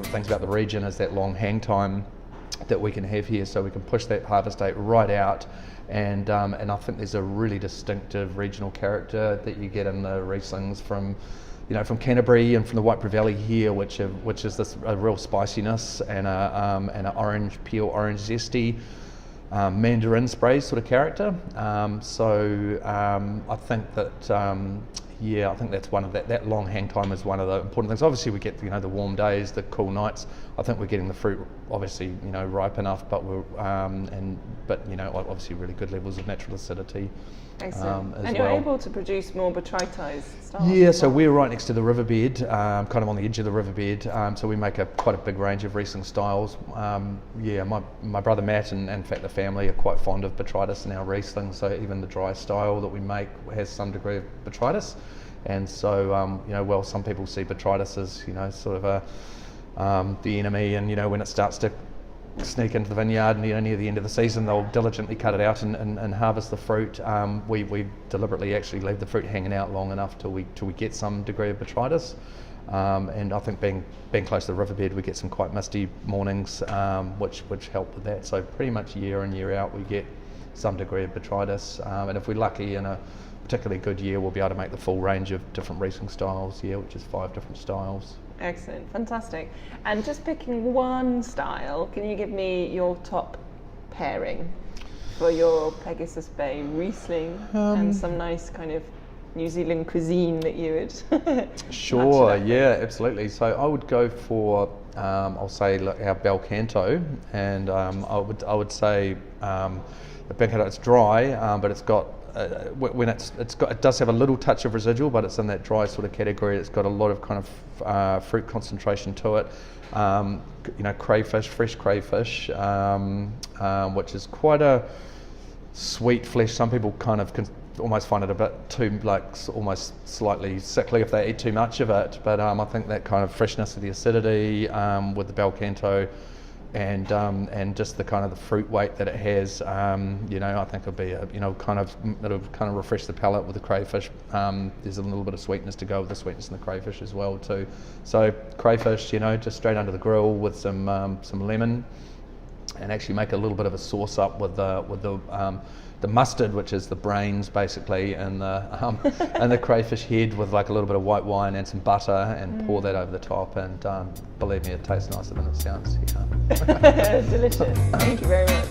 things about the region is that long hang time that we can have here, so we can push that harvest date right out, and I think there's a really distinctive regional character that you get in the Rieslings from Canterbury and from the Waipara Valley here, which is this a real spiciness and an orange peel, orange zesty mandarin spray sort of character. I think that I think that's one of that long hang time is one of the important things. Obviously we get the warm days, the cool nights. I think we're getting the fruit obviously ripe enough, but obviously really good levels of natural acidity. Excellent. And you're able to produce more botrytis styles? Yeah, so we're right next to the riverbed, kind of on the edge of the riverbed, so we make quite a big range of Riesling styles. My brother Matt and in fact the family are quite fond of botrytis in our Riesling, so even the dry style that we make has some degree of botrytis. And so, while some people see botrytis as, sort of the enemy, and when it starts to sneak into the vineyard and near the end of the season they'll diligently cut it out and harvest the fruit. We deliberately actually leave the fruit hanging out long enough till we get some degree of botrytis, and I think being close to the riverbed we get some quite misty mornings, which help with that. So pretty much year in year out we get some degree of botrytis, and if we're lucky in a particularly good year we'll be able to make the full range of different Riesling styles, which is 5 different styles. Excellent, fantastic. And just picking one style, can you give me your top pairing for your Pegasus Bay Riesling and some nice kind of New Zealand cuisine that you would Sure, yeah, absolutely. So I would go for, I'll say our Bel Canto, and I would say the Bel Canto, it's dry, but it's got it does have a little touch of residual, but it's in that dry sort of category. It's got a lot of kind of fruit concentration to it. Crayfish, fresh crayfish, which is quite a sweet flesh. Some people kind of can almost find it a bit too, almost slightly sickly if they eat too much of it. But I think that kind of freshness of the acidity with the Bel Canto, and just the kind of the fruit weight that it has, I think it'll be it'll kind of refresh the palate with the crayfish. There's a little bit of sweetness to go with the sweetness in the crayfish as well too. So crayfish, just straight under the grill with some lemon, and actually make a little bit of a sauce up with the mustard, which is the brains basically, and the crayfish head with like a little bit of white wine and some butter, and pour that over the top, and believe me, it tastes nicer than it sounds. Delicious. Thank you very much.